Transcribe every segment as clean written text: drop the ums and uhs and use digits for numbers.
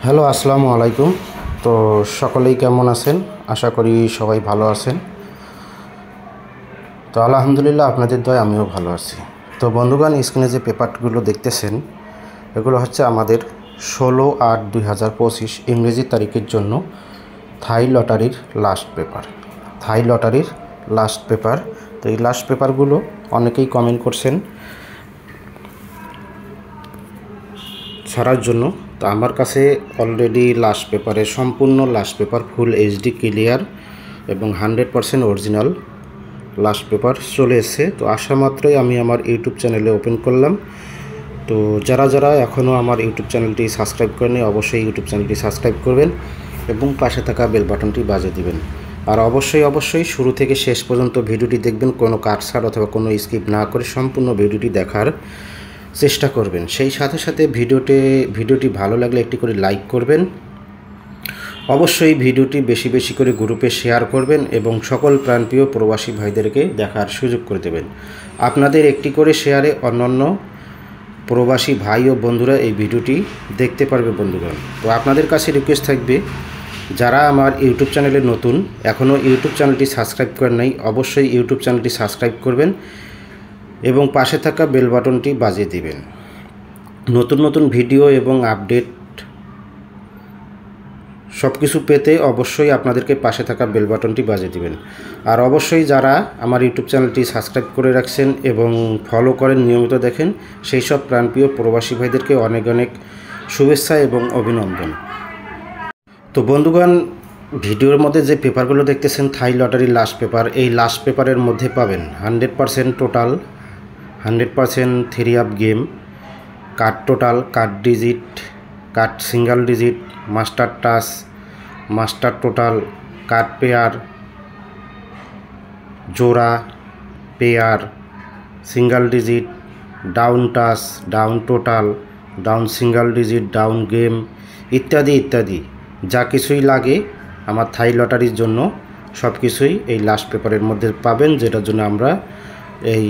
Hello, আসসালামু আলাইকুম। তো সকলেই কেমন আছেন? আশা করি সবাই ভালো আছেন। তো আলহামদুলিল্লাহ, আপনাদের দয়ায় আমিও ভালো আছি। তো বন্ধুগণ, স্ক্রিনে যে পেপারগুলো দেখতেছেন, এগুলো হচ্ছে আমাদের 16/8/2025 ইংরেজি তারিখের জন্য থাই লটারির লাস্ট পেপার। তো এই লাস্ট পেপারগুলো অনেকেই কমেন্ট করছেন ছাড়ার জন্য। তো আমার কাছে অলরেডি সম্পূর্ণ last paper full HD clear এবং 100% অরিজিনাল লাস্ট পেপার চলে এসেছে। তো আসা মাত্রই আমি আমার ইউটিউব চ্যানেলে ওপেন করলাম। তো যারা এখনও আমার ইউটিউব চ্যানেলটি সাবস্ক্রাইব করেনি, অবশ্যই ইউটিউব চ্যানেলটি সাবস্ক্রাইব করবেন এবং পাশে থাকা বেল বাটনটি বাজিয়ে দিবেন। আর অবশ্যই শুরু থেকে শেষ পর্যন্ত ভিডিওটি দেখবেন, কোনো কাটছাড় অথবা কোনো স্কিপ না করে সম্পূর্ণ ভিডিওটি দেখার চেষ্টা করবেন। সেই সাথে ভিডিওটি ভালো লাগলে একটি করে লাইক করবেন। অবশ্যই ভিডিওটি বেশি করে গ্রুপে শেয়ার করবেন এবং সকল প্রাণপ্রিয় প্রবাসী ভাইদেরকে দেখার সুযোগ করে দেবেন। আপনাদের একটি করে শেয়ারে অন্যান্য প্রবাসী ভাই ও বন্ধুরা এই ভিডিওটি দেখতে পারবে বন্ধুগণ। তো আপনাদের কাছে রিকোয়েস্ট থাকবে, যারা আমার ইউটিউব চ্যানেলে নতুন, এখনও ইউটিউব চ্যানেলটি সাবস্ক্রাইব করেন নাই, অবশ্যই ইউটিউব চ্যানেলটি সাবস্ক্রাইব করবেন এবং পাশে থাকা বেল বাটনটি বাজিয়ে দিবেন। নতুন ভিডিও এবং আপডেট সব কিছু পেতে অবশ্যই আপনাদেরকে পাশে থাকা বেল বাটনটি বাজিয়ে দিবেন। আর অবশ্যই যারা আমার ইউটিউব চ্যানেলটি সাবস্ক্রাইব করে রাখছেন এবং ফলো করেন, নিয়মিত দেখেন, সেই সব প্রাণপ্রিয় প্রবাসী ভাইদেরকে অনেক শুভেচ্ছা এবং অভিনন্দন। তো বন্ধুগণ, ভিডিওর মধ্যে যে পেপারগুলো দেখতেছেন থাই লটারির লাস্ট পেপার, এই লাস্ট পেপারের মধ্যে পাবেন 100% total, 100% three up game, card total, card digit, card single digit, master touch, master total, card pair, জোড়া, pair, single digit, down touch, down total, down single digit, down game ইত্যাদি যা কিছুই লাগে আমার থাই লটারির জন্য সব কিছুই এই লাস্ট পেপারের মধ্যে পাবেন, যেটার জন্য আমরা এই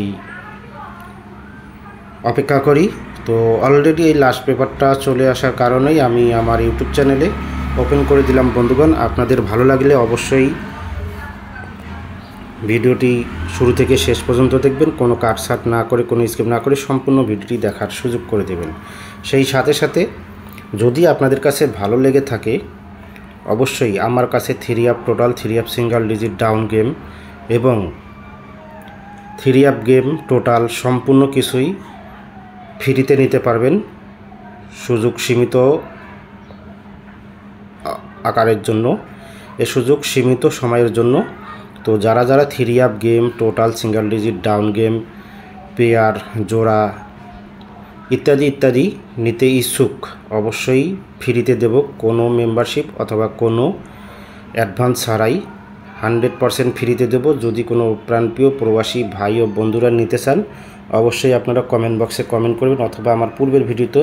অপেক্ষা করি। তো অলরেডি এই লাস্ট পেপারটা চলে আসার কারণেই আমি আমার ইউটিউব চ্যানেলে ওপেন করে দিলাম বন্ধুগণ। আপনাদের ভালো লাগলে অবশ্যই ভিডিওটি শুরু থেকে শেষ পর্যন্ত দেখবেন, কোনো কাটছাট না করে, কোনো স্কিপ না করে সম্পূর্ণ ভিডিওটি দেখার সুযোগ করে দেবেন। সেই সাথে যদি আপনাদের কাছে ভালো লেগে থাকে, অবশ্যই আমার কাছে three up total, three up single digit down game এবং থ্রি আপ গেম টোটাল সম্পূর্ণ কিছুই ফ্রিতে নিতে পারবেন, সুযোগ সীমিত আকারের জন্য, এ সুযোগ সীমিত সময়ের জন্য। তো যারা three up game, total, single digit, down game, pair, জোড়া ইত্যাদি নিতে ইচ্ছুক, অবশ্যই ফ্রিতে দেব, কোনো মেম্বারশিপ অথবা কোনো অ্যাডভান্স ছাড়াই 100% ফ্রিতে দেব। যদি কোনো প্রাণপ্রিয় প্রবাসী ভাই ও বন্ধুরা নিতে চান, অবশ্যই আপনারা কমেন্ট বক্সে কমেন্ট করবেন অথবা আমার পূর্বের ভিডিওতে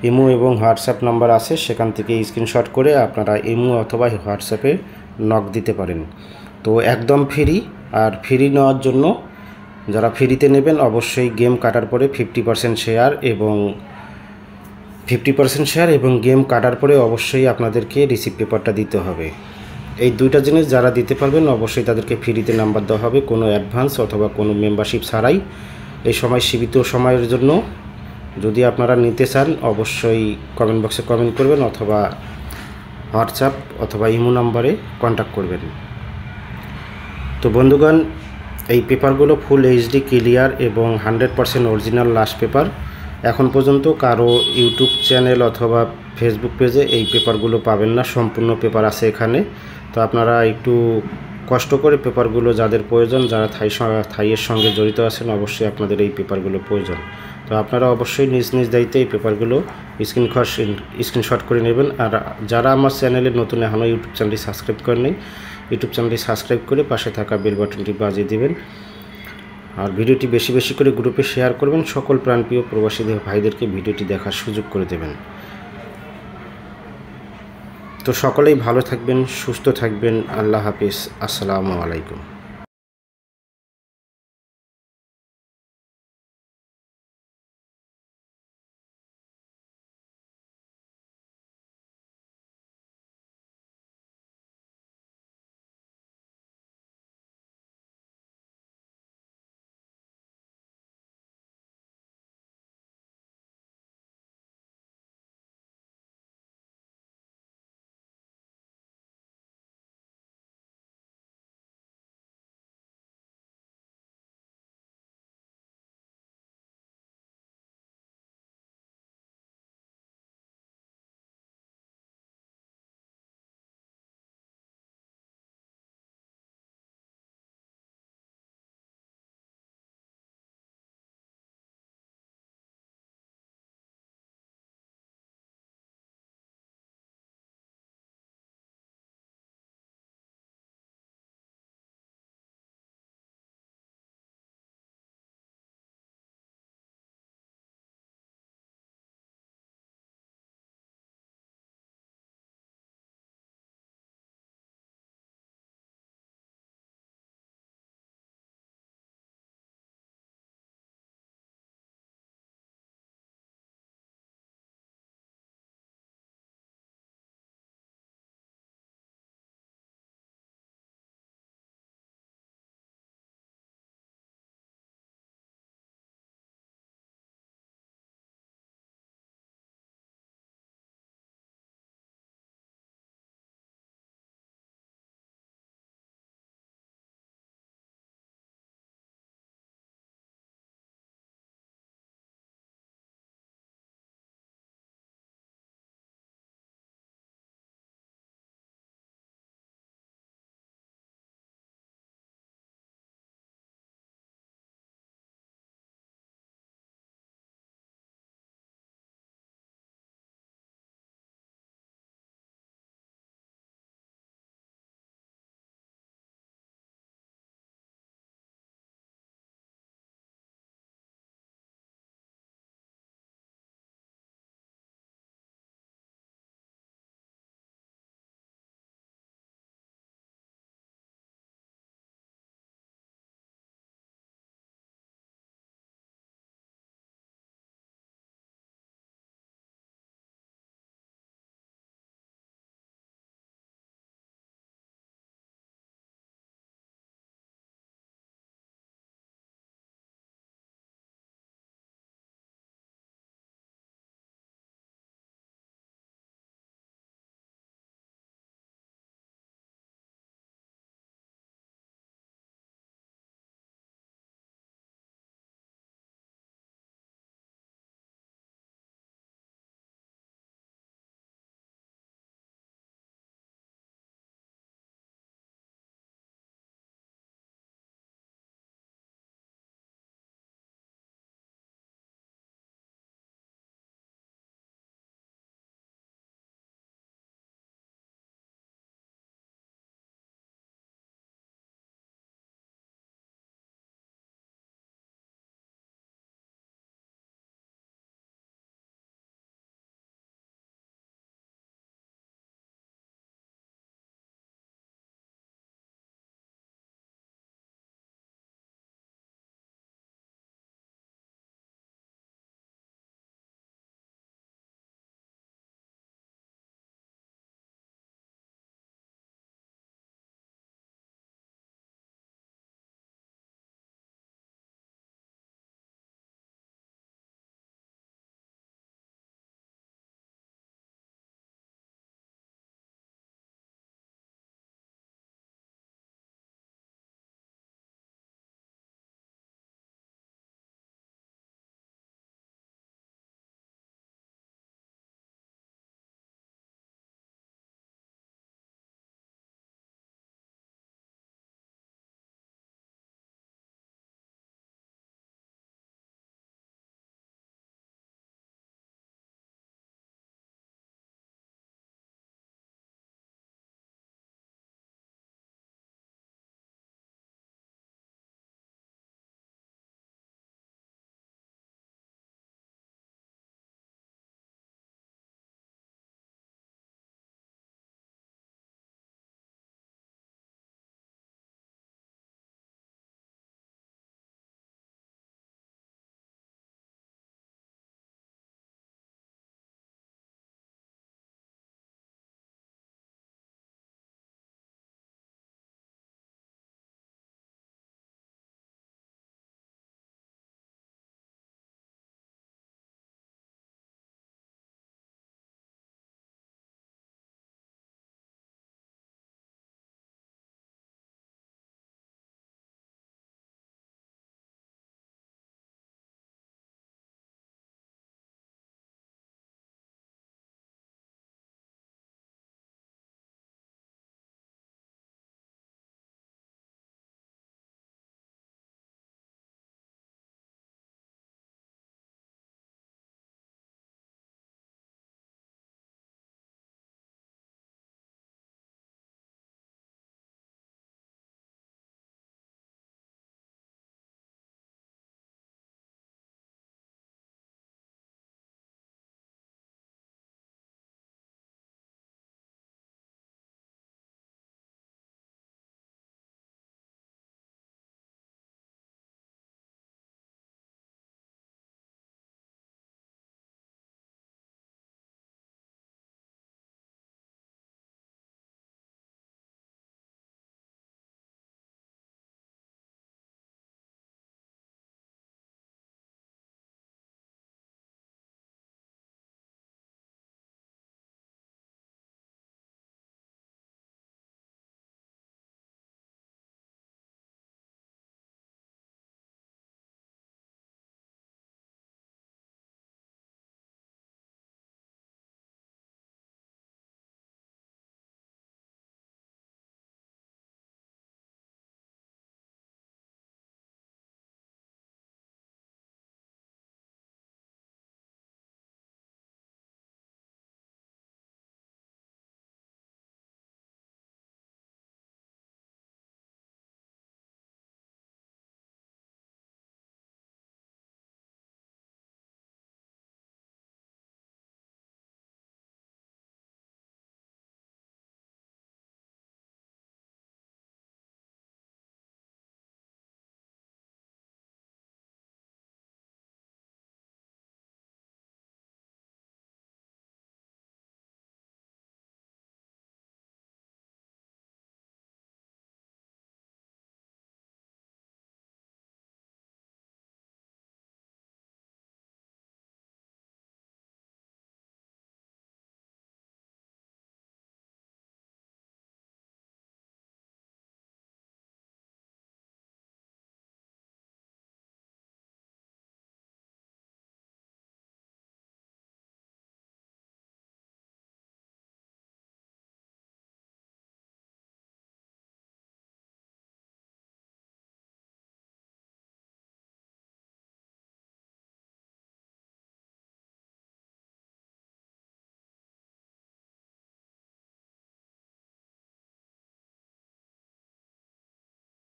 ইমো এবং হোয়াটসঅ্যাপ নাম্বার আছে, সেখান থেকে স্ক্রিনশট করে আপনারা ইমো অথবা হোয়াটসঅ্যাপে নক দিতে পারেন। তো একদম ফ্রি। আর ফ্রি নেওয়ার জন্য যারা ফ্রিতে নেবেন, অবশ্যই গেম কাটার পরে 50% শেয়ার এবং গেম কাটার পরে অবশ্যই আপনাদেরকে রিসিপ্ট পেপারটা দিতে হবে। এই দুইটা জিনিস যারা দিতে পারবেন, অবশ্যই তাদেরকে ফ্রিতে নাম্বার দেওয়া হবে, কোনো অ্যাডভান্স অথবা কোনো মেম্বারশিপ ছাড়াই। এই সীমিত সময়ের জন্য যদি আপনারা নিতে চান, অবশ্যই কমেন্ট বক্সে কমেন্ট করবেন অথবা হোয়াটসঅ্যাপ অথবা ইমো নাম্বারে কন্ট্যাক্ট করবেন। তো বন্ধুগণ, এই পেপারগুলো ফুল এইচডি ক্লিয়ার এবং 100% অরিজিনাল লাস্ট পেপার। এখন পর্যন্ত কারো ইউটিউব চ্যানেল অথবা ফেসবুক পেজে এই পেপারগুলো পাবেন না, সম্পূর্ণ পেপার আছে এখানে। তো আপনারা একটু কষ্ট করে পেপারগুলো, যাদের প্রয়োজন, যারা থাইয়ের সঙ্গে জড়িত আছেন, অবশ্যই আপনাদের এই পেপারগুলো প্রয়োজন। তো আপনারা অবশ্যই নিজ দায়িত্বে এই পেপারগুলো স্ক্রিনশট করে নেবেন। আর যারা আমার চ্যানেলে নতুন, এখনও ইউটিউব চ্যানেলটি সাবস্ক্রাইব করেননি, ইউটিউব চ্যানেলটি সাবস্ক্রাইব করে পাশে থাকা বেল বাটনটি বাজিয়ে দেবেন। আর ভিডিওটি বেশি করে গ্রুপে শেয়ার করবেন, সকল প্রাণপ্রিয় প্রবাসী ভাইদেরকে ভিডিওটি দেখার সুযোগ করে দেবেন। তো সকলেই ভালো থাকবেন, সুস্থ থাকবেন। আল্লাহ হাফিজ, আসসালামু আলাইকুম।